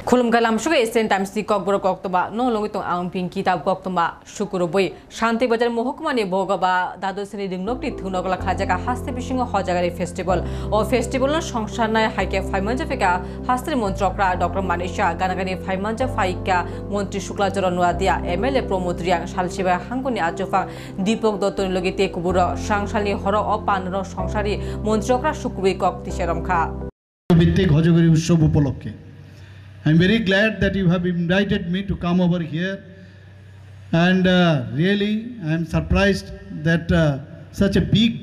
Khulum kalam suga Eastern Times ni kokboro koktoba no longitong ang pinki tab koktoma shukuroboi Shanti Bazar Mohokuma ni bogaba dadosri dingnokti thunogla khajaga haste bisingo hojagari festival o festival no সংসার নাই হাইকে ফাইমানজা ফেকা হাস্ত্রী মন্ত্রকরা doctor Manisha গানাগানি ফাইমানজা ফাইকা মন্ত্রী শুক্লাচর নুয়াদিয়া MLA Pramod Reang সালসিবা হাঙ্গুনি আজফা Dipak দত্তনি লগিতে কুবুর সাংসালনি হর অপানর সংসারী মন্ত্রকরা শুকুবি কক্তি সেরমখা ভিত্তিক হজগরি উৎসব উপলক্ষে I'm very glad that you have invited me to come over here, and really I am surprised that such a big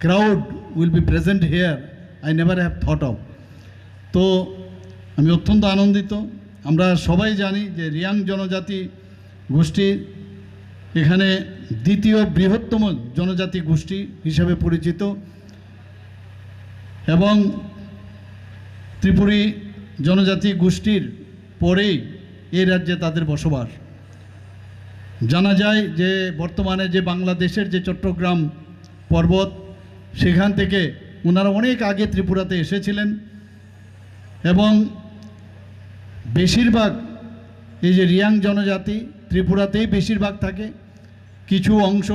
crowd will be present here. I never have thought of. তো আমি অত্যন্ত আনন্দিত। আমরা সবাই জানি যে রিয়াং জনজাতি গোষ্ঠী এখানে দ্বিতীয় বৃহত্তম জনজাতি গোষ্ঠী হিসাবে পরিচিত এবং ত্রিপুরী জনজাতি গোষ্ঠীর পরেই এই রাজ্যে তাদের বসবাস। জানা যায় যে বর্তমানে যে বাংলাদেশের যে চট্টগ্রাম পর্বত সেখান থেকে ওনারা অনেক আগে ত্রিপুরাতে এসেছিলেন এবং বেশিরভাগ এই যে রিয়াং জনজাতি ত্রিপুরাতেই বেশিরভাগ থাকে। কিছু অংশ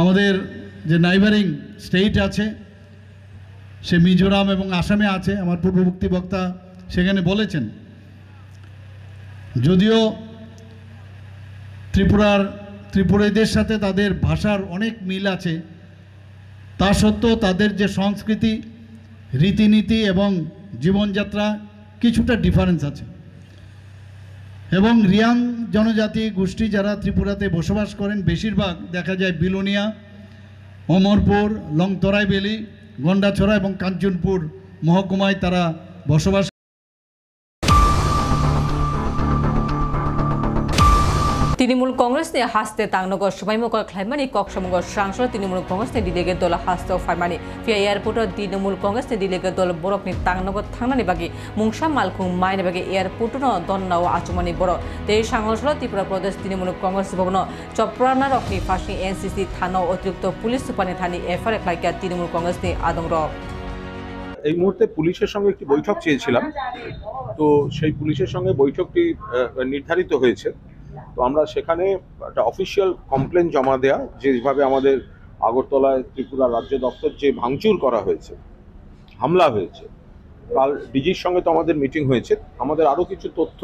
আমাদের যে নাইবারিং স্টেট আছে সে মিজোরাম এবং আসামে আছে। আমার পূর্ববর্তী বক্তা সেখানে বলেছেন যদিও ত্রিপুরীদের সাথে তাদের ভাষার অনেক মিল আছে, তা সত্ত্বেও তাদের যে সংস্কৃতি রীতিনীতি এবং জীবনযাত্রা কিছুটা ডিফারেন্স আছে এবং রিয়াং জনজাতি গোষ্ঠী যারা ত্রিপুরাতে বসবাস করেন বেশিরভাগ দেখা যায় বিলোনিয়া, অমরপুর, লংতরাই বেলি, গন্ডাছড়া এবং কাঞ্চনপুর মহকুমায় তারা বসবাস। তৃণমূল কংগ্রেস নে হাস্তে তাংনগর সবাইমুখ খাইমানি কক্সমগ সাংসদ তৃণমূল কংগ্রেস নে ডিলেগেট দল হাস্তে ফাইমানি ফিয়া এয়ারপোর্ট তৃণমূল কংগ্রেস নে ডিলেগেট দল বরকনি তাংনগর থাংনানি বাকি মুংসা মালখুং মাইনে বাকি এয়ারপোর্ট ন দন্নাও আচমানি বড় তে সাংসদ ত্রিপুরা প্রদেশ তৃণমূল কংগ্রেস ভবন চপ্রানা রকনি ফাঁসি এনসিসি থানা অতিরিক্ত পুলিশ সুপানি থানি এফআর খাইকা তৃণমূল কংগ্রেস নে আদংর। এই মুহূর্তে পুলিশের সঙ্গে একটি বৈঠক চেয়েছিলাম, তো সেই পুলিশের সঙ্গে বৈঠকটি নির্ধারিত হয়েছে। তো আমরা সেখানে একটা অফিসিয়াল কমপ্লেন জমা দেয়া, যেভাবে আমাদের আগরতলায় ত্রিপুরা রাজ্য দপ্তর যে ভাঙচুর করা হয়েছে, হামলা হয়েছে, কাল ডিজির সঙ্গে তো আমাদের মিটিং হয়েছে। আমাদের আরও কিছু তথ্য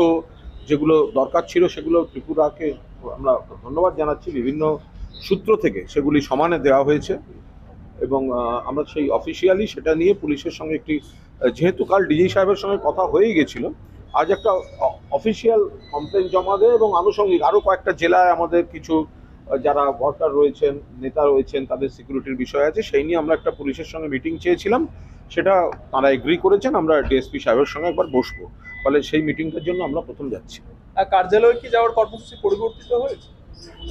যেগুলো দরকার ছিল সেগুলো ত্রিপুরাকে আমরা ধন্যবাদ জানাচ্ছি, বিভিন্ন সূত্র থেকে সেগুলি সমানে দেওয়া হয়েছে এবং আমরা সেই অফিসিয়ালি সেটা নিয়ে পুলিশের সঙ্গে একটি, যেহেতু কাল ডিজি সাহেবের সঙ্গে কথা হয়েই গেছিল, আজ একটা অফিসিয়াল কমপ্লেন জমা দেয় এবং আনুষঙ্গিক আরও কয়েকটা জেলায় আমাদের কিছু যারা ওয়ার্কার রয়েছেন, নেতা রয়েছেন, তাদের সিকিউরিটির বিষয় আছে, সেই নিয়ে আমরা একটা পুলিশের সঙ্গে মিটিং চেয়েছিলাম। সেটা তারা এগ্রি করেছেন, আমরা ডিএসপি সাহেবের সঙ্গে একবার বসবো, ফলে সেই মিটিংটার জন্য আমরা প্রথম যাচ্ছি। কার্যালয়ে কি যাওয়ার কর্মসূচি পরিবর্তিত হয়েছে?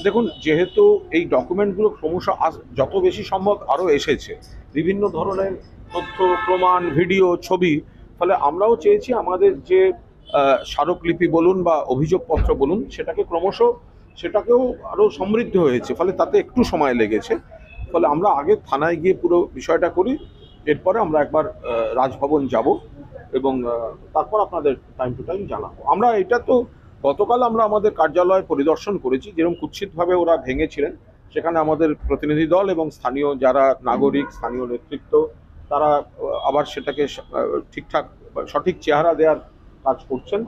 দেখুন, যেহেতু এই ডকুমেন্টগুলো ক্রমশ যত বেশি সম্ভব আরও এসেছে, বিভিন্ন ধরনের তথ্য প্রমাণ, ভিডিও, ছবি, ফলে আমরাও চেয়েছি আমাদের যে স্মারকলিপি বলুন বা অভিযোগপত্র বলুন সেটাকেও আরও সমৃদ্ধ হয়েছে, ফলে তাতে একটু সময় লেগেছে। ফলে আমরা আগে থানায় গিয়ে পুরো বিষয়টা করি, এরপরে আমরা একবার রাজভবন যাব এবং তারপর আপনাদের টাইম টু টাইম জানাবো। আমরা এটা তো গতকাল আমরা আমাদের কার্যালয় পরিদর্শন করেছি, যেরকম কুৎসিতভাবে ওরা ভেঙেছিলেন, সেখানে আমাদের প্রতিনিধি দল এবং স্থানীয় যারা নাগরিক, স্থানীয় নেতৃত্ব, তারা আবার সেটাকে ঠিকঠাক সঠিক চেহারা দেওয়ার কাজ করছেন।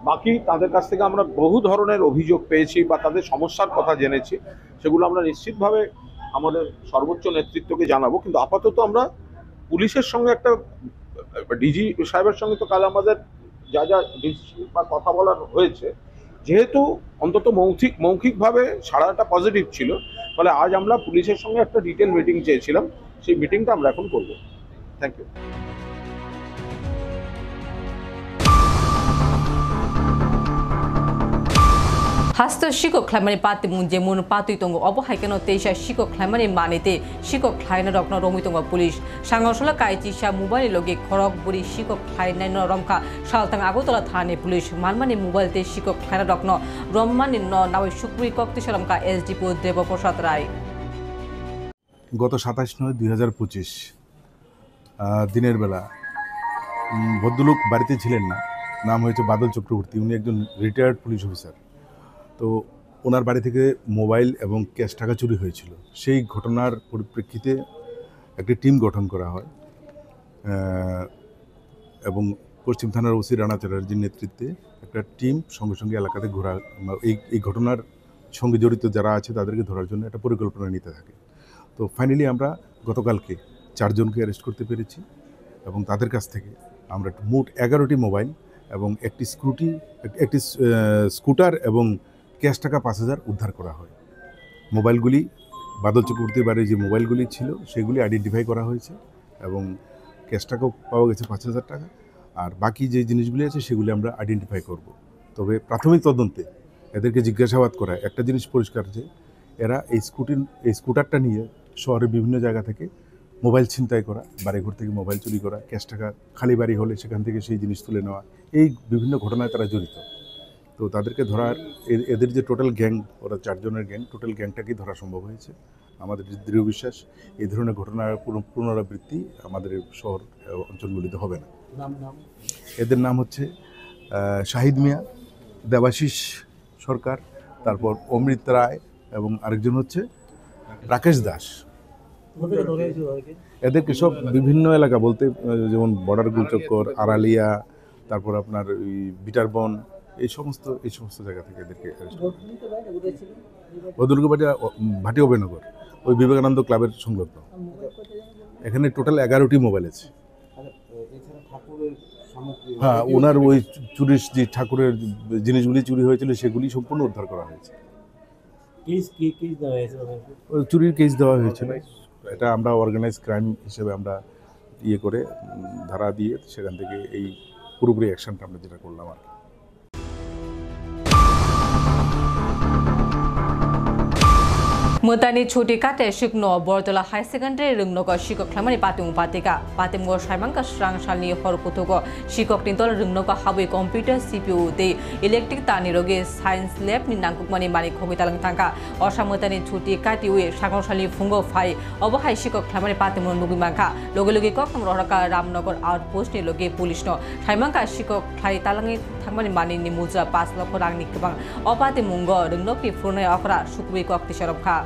বাকি তাদের কাছ থেকে আমরা বহু ধরনের অভিযোগ পেয়েছি বা তাদের সমস্যার কথা জেনেছি, সেগুলো আমরা নিশ্চিতভাবে আমাদের সর্বোচ্চ নেতৃত্বকে জানাবো। কিন্তু আপাতত আমরা পুলিশের সঙ্গে একটা, ডিজি সাহেবের সঙ্গে তো কাল আমাদের যা বা কথা বলার হয়েছে, যেহেতু অন্তত মৌখিকভাবে সাড়াটা পজিটিভ ছিল, ফলে আজ আমরা পুলিশের সঙ্গে একটা ডিটেল মিটিং চেয়েছিলাম, সেই মিটিংটা আমরা এখন করব। Thank you. হাস্ত শিকক খাইমানি পাতি যেমন পাতুই তঙ্গ অবহাইকেন তেইশা শিকক খাইমানি মানিতে শিকক খাইনা রকন রমি তঙ্গ পুলিশ সাংসলা কাইচিসা মোবাইল লগে খরক বুড়ি শিকক খাইনাই রমকা সালতাং আগরতলা থানে পুলিশ মানমানি মোবাইলতে শিকক খাইনা রকন রম্মানি নাওই শুক্রী কক্তি সারমকা এসডিপি দেবপ্রসাদ রায়। গত 27/9/2025 দিনের বেলা ভদ্রলোক বাড়িতে ছিলেন না, নাম হয়েছে বাদল চক্রবর্তী। উনি একজন রিটায়ার্ড পুলিশ অফিসার। তো ওনার বাড়ি থেকে মোবাইল এবং ক্যাশ টাকা চুরি হয়েছিল। সেই ঘটনার পরিপ্রেক্ষিতে একটি টিম গঠন করা হয় এবং পশ্চিম থানার ওসি রানা চ্যাটার্জির নেতৃত্বে একটা টিম সঙ্গে সঙ্গে এলাকাতে ঘোরা এই ঘটনার সঙ্গে জড়িত যারা আছে তাদেরকে ধরার জন্য একটা পরিকল্পনা নিতে থাকে। তো ফাইনালি আমরা গতকালকে 4 জনকে অ্যারেস্ট করতে পেরেছি এবং তাদের কাছ থেকে আমরা মোট 11টি মোবাইল এবং একটি স্কুটার এবং ক্যাশ টাকা 5,000 উদ্ধার করা হয়। মোবাইলগুলি বাদল চক্রবর্তীর বাড়ির যে মোবাইলগুলি ছিল সেগুলি আইডেন্টিফাই করা হয়েছে এবং ক্যাশ টাকাও পাওয়া গেছে 5,000 টাকা। আর বাকি যে জিনিসগুলি আছে সেগুলি আমরা আইডেন্টিফাই করব। তবে প্রাথমিক তদন্তে এদেরকে জিজ্ঞাসাবাদ করা একটা জিনিস পরিষ্কার যে এরা এই স্কুটারটা নিয়ে শহরের বিভিন্ন জায়গা থেকে মোবাইল ছিনতাই করা, বাড়িঘর থেকে মোবাইল চুরি করা, ক্যাশ টাকা খালি বাড়ি হলে সেখান থেকে সেই জিনিস তুলে নেওয়া, এই বিভিন্ন ঘটনায় তারা জড়িত। তো তাদেরকে ধরার এদের যে টোটাল গ্যাং, ওরা 4 জনের গ্যাং, টোটাল গ্যাংটাকেই ধরা সম্ভব হয়েছে। আমাদের দৃঢ় বিশ্বাস এই ধরনের ঘটনার পুনরাবৃত্তি আমাদের শহর অঞ্চলগুলিতে হবে না। এদের নাম হচ্ছে শাহিদ মিয়া, দেবাশিস সরকার, তারপর অমৃত রায় এবং আরেকজন হচ্ছে রাকেশ দাস। এদেরকে সব বিভিন্ন এলাকা বলতে যেমন বর্ডার গুলচক্কর, আড়ালিয়া, তারপর আপনার ওই বিটারবন, এই সমস্ত জায়গা থেকে এদেরকে ভদ্রলোকের বাড়ি ভাটি অভয়নগর, ওই বিবেকানন্দ ক্লাবের সংলগ্ন। এখানে টোটাল 11টি মোবাইল আছে। হ্যাঁ, ওনার ওই চুরির যে ঠাকুরের জিনিসগুলি চুরি হয়েছিল সেগুলি সম্পূর্ণ উদ্ধার করা হয়েছে। ওই চুরির কেস দেওয়া হয়েছিল। এটা আমরা অর্গানাইজ ক্রাইম হিসেবে আমরা করে ধারা দিয়ে সেখান থেকে এই পুরোপুরি অ্যাকশনটা আমরা যেটা করলাম আর কি। Mutani chuti kate shikno bortola high secondary rungnogo shikok khamani patung patika patimgo shaimangka srang shalni horputugo shikok tintol rungnogo habui computer CPU te electric tani roge science lab ni nangkukmani mani khomitalang tangka osamutani chuti kati ui shakong shalni fungo phai obohai shikok khamani patimgo nugimangka loge kokam rohaka ramnogor outpost ni loge police no shaimangka shikok khai talangi thangmani mani ni muja 5 lakh rang ni kebang opati mungo rungnok ni furnai afra sukui kokti sharapkha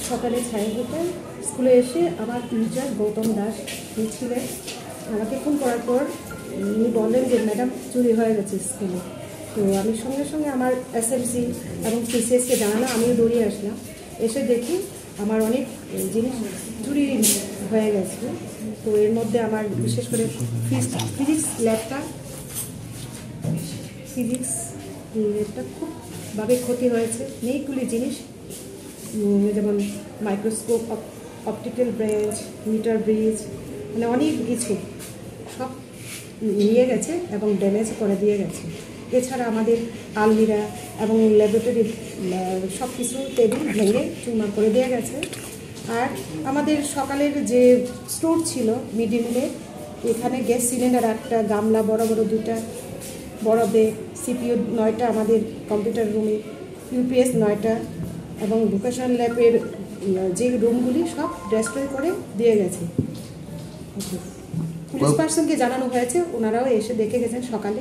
সকালে ছাই hotel স্কুলে এসে আমার teacher Gautam Das ছিলেন, আমাকে phone করার পর উনি বললেন যে ম্যাডাম চুরি হয়ে গেছে স্কুলে। তো আমি সঙ্গে সঙ্গে আমার এসএমসি এবং সিসিএসকে জানানো, আমিও দৌড়িয়ে আসলাম। এসে দেখি আমার অনেক জিনিস চুরি হয়ে গেছে। তো এর মধ্যে আমার বিশেষ করে ফিজিক্স ল্যাবটা খুবভাবে ক্ষতি হয়েছে। অনেকগুলি জিনিস যেমন microscope, optical bench, meter bridge, মানে অনেক কিছু সব নিয়ে গেছে এবং ড্যামেজ করে দিয়ে গেছে। এছাড়া আমাদের আলমিরা এবং ল্যাবরেটরি সব কিছু টেবিল ভেঙে চুরমার করে দিয়ে গেছে। আর আমাদের সকালের যে স্টোর ছিল মিড মিলে, এখানে গ্যাস সিলিন্ডার 8টা, গামলা বড় বড় 2টা, বড় বেগ, সিপিইউ 9টা আমাদের কম্পিউটার রুমে, ইউপিএস 9টা এবং ভোকেশনাল ল্যাবের যে রুমগুলি সব ডেস্ট্রয় করে দিয়ে গেছে। পুলিশ পার্সনকে জানানো হয়েছে, ওনারাও এসে দেখে গেছেন সকালে।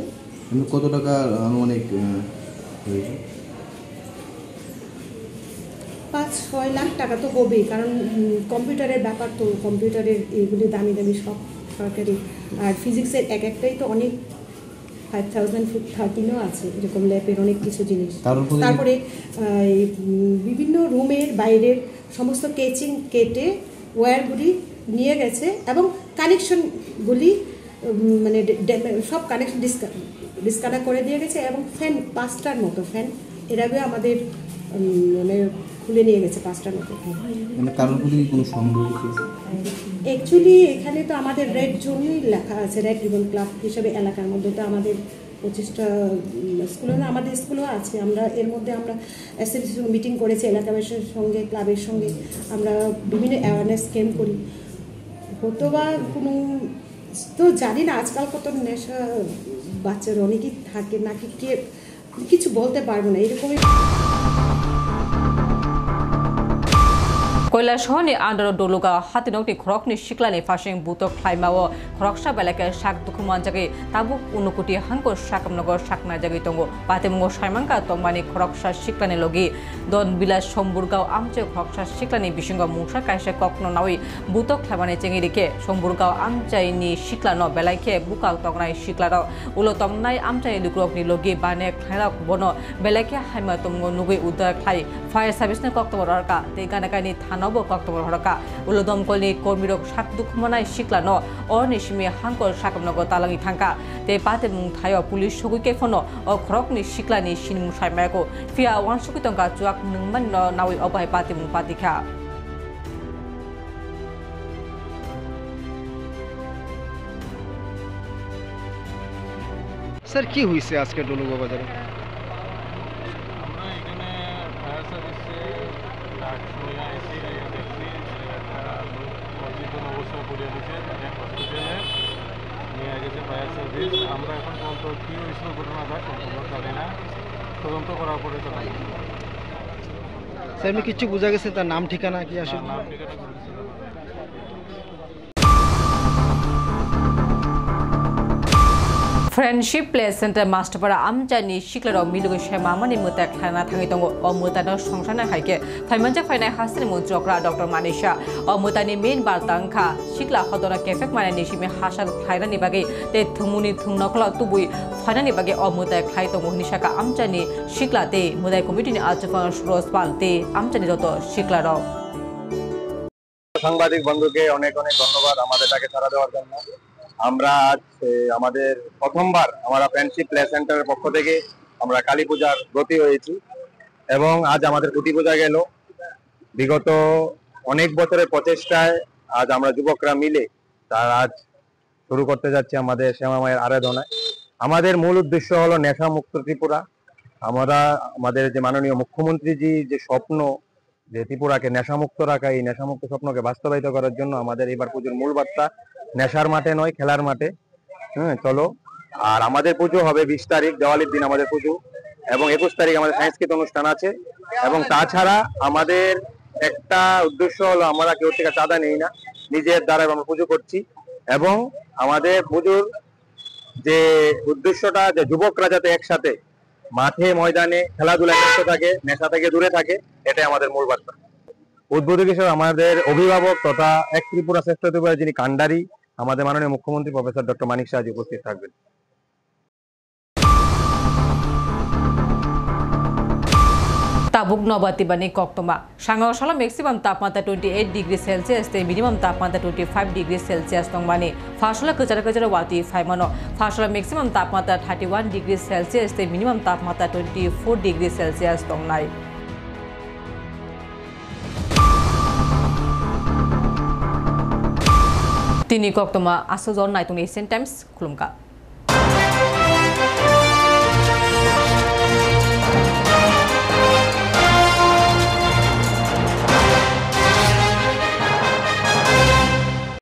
কত টাকা আনুমানিক হয়েছে? 5-6 লাখ টাকা তো হবেই, কারণ কম্পিউটারের ব্যাপার তো, কম্পিউটারের এগুলি দামি দামি সব সরকারি। আর ফিজিক্সের একটাই তো অনেক 5013ও আছে, এরকম ল্যাবের অনেক কিছু জিনিস। তারপরে বিভিন্ন রুমের বাইরের সমস্ত কেচিং কেটে ওয়্যারগুলি নিয়ে গেছে এবং কানেকশনগুলি মানে সব কানেকশন ডিসকানেক্ট করে দিয়ে গেছে এবং ফ্যান 5টার মতো ফ্যান এর আগে আমাদের মানে খুলে নিয়ে গেছে 5টার মতো ফ্যান। অ্যাকচুয়ালি এখানে তো আমাদের রেড জোনই লেখা আছে, রেড রিবন ক্লাব হিসেবে এলাকার মধ্যে তো আমাদের 25টা স্কুলও না, আমাদের স্কুলও আছে। আমরা এর মধ্যে আমরা এসএমসি মিটিং করেছি এলাকাবাসীর সঙ্গে, ক্লাবের সঙ্গে আমরা বিভিন্ন অ্যাওয়ারনেস ক্যাম্প করি। হতো বা কোনো তো জানি না, আজকাল কত নেশা বাচ্চার অনেকেই থাকে নাকি, কে কিছু বলতে পারবো না এরকমই। কৈলাসহরনি আন্ডার দলুগা হাতিনকনি খরকনি শিকলানি ফাশিং বুতক খ্লাইমাও খরকসা বেলাকে শাক দুখুমান জাগে তাবুক উনকুটি হাঙ্কর শাকমনগর শাকনা জাগে তঙ্গো পাতেমঙ্গ সাইমাঙ্কা তংমানি খরকসা শিকলানি লগি দন বিলাস সম্বুরগাঁও আমচে খরকসা শিকলানি বিসঙ্গ মুংসা কাইসে কখনো নাওই বুতক খ্লাইমানি চেঙ্গি রেখে সম্বুরগাঁও আমচাইনি শিকলানো বেলাইকে বুকাক তংনাই শিকলানো উলো তংনাই আমচাই লুগ্রকনি লগি বানে খ্লাইরাক বনো বেলাইকে হাইমা তমঙ্গ নুগৈ উদ্ধার খ্লাই ফায়ার সার্ভিসনি কক্তবর হরকা তে গানাকানি থানাবো কক্তবর হরকা উলো দমকলনি কর্মীরক শাক দুখমনাই শিকলানো অনিসিমি হাঙ্কর শাকমনগর তালাঙি থাঙ্কা তে পাতেমুং থায় পুলিশ সগুইকে ফনো ও খরকনি শিকলানি সিনিমু সাইমায়াকো ফিয়া 1 টঙ্কা চুয়াক নংমান নাওই অবাই পাতেমুং পাতিখা স্যার কি হইছে আজকে ডলুগা বাজারে? আমরা এখানে ফায়ার সার্ভিসে ডাক শুনে এসে দেখছি একটা লোক অচেতন অবস্থায় পড়ে দিয়েছে হসপিটালে নিয়ে গেছে ফায়ার সার্ভিস। আমরা এখন পর্যন্ত কী হয়েছিল ঘটনাটা সম্পূর্ণ জানি না, তদন্ত করার পরে জানাই। স্যার এমনি কিছু বোঝা গেছে তার নাম ঠিকানা কি আসলে? নাম ঠিকানা করেছিল फ्रेंडशिप प्ले सेंटर मास्टरपारा आमचानी शिक्लाराव मिलुगै शेमामानि मुता ख्लाना थाङै दङ अ मुतानो संसारना हायके फाइमानजा फाइनाय हासिनि मन्त्रकरा डॉक्टर मानिशा अ मुतानि मेन बार्तांखा शिक्ला हदरा केफेक माने निसिमे हासार ख्लायनानि बागै ते थुमुनि थुंनकला तुबुइ फाइनानि बागै अ मुता ख्लाय दङ निसाका आमचानी शिक्ला ते मुदाय कमिटिनि आचफान सुरजपाल ते आमचानी যত शिक्लाराव সাংবাদিক বন্ধুকে অনেক অনেক ধন্যবাদ আমাদের ডাকে সাড়া দেওয়ার জন্য। আমরা আজ আমাদের প্রথমবার আমরা ফ্রেন্ডশিপ প্লে সেন্টারের পক্ষ থেকে আমরা কালী পূজার ব্রতী হয়েছি এবং আজ আমাদের কুটি পূজা গেল। বিগত অনেক বছরের প্রচেষ্টায় আজ আমরা যুবকরা মিলে তার আজ শুরু করতে যাচ্ছি আমাদের শ্যামা মায়ের আরাধনায়। আমাদের মূল উদ্দেশ্য হলো নেশা মুক্ত ত্রিপুরা। আমরা আমাদের যে মাননীয় মুখ্যমন্ত্রীজি যে স্বপ্ন যে ত্রিপুরাকে নেশামুক্ত রাখা, এই নেশামুক্ত স্বপ্নকে বাস্তবায়িত করার জন্য আমাদের এবার পুজোর মূল বার্তা নেশার মাঠে নয়, খেলার মাঠে। চলো। আর আমাদের পুজো হবে 20 তারিখ, দেওয়ালির দিন আমাদের পুজো, এবং 21 তারিখ আমাদের সাংস্কৃতিক অনুষ্ঠান আছে। এবং তাছাড়া আমাদের একটা উদ্দেশ্য হলো আমরা কেউ থেকে চাঁদা নেই না, নিজের দ্বারা আমরা পুজো করছি। এবং আমাদের পুজোর যে উদ্দেশ্যটা যে যুবকরা যাতে একসাথে মাঠে ময়দানে খেলাধুলা করতে থাকে, নেশা থেকে দূরে থাকে, এটাই আমাদের মূল বার্তা। উদ্বোধক হিসেবে আমাদের অভিভাবক তথা এক ত্রিপুরা শ্রেষ্ঠ ত্রিপুরা যিনি কান্ডারি আমাদের মাননীয় মুখ্যমন্ত্রী প্রফেসর ডক্টর মানিক শাহজি উপস্থিত থাকবেন। ताबुक नबातिबानी कक्तमा सांगावशाला मैक्सिमाम तापमात्रा 28 डिग्री सेल्सियस ते मिनिमाम तापमात्रा 25 डिग्री सेल्सियस तंगमानी फासला कचरा कचरा वाती फाइमानो फासला मैक्सिमाम तापमात्रा 31 डिग्री सेल्सियस ते मिनिमाम तापमात्रा 24 डिग्री सेल्सियस तंगनाय तिनी कक्तमा आसोजन नाइतुंग एशियन टाइम्स खुलुमका।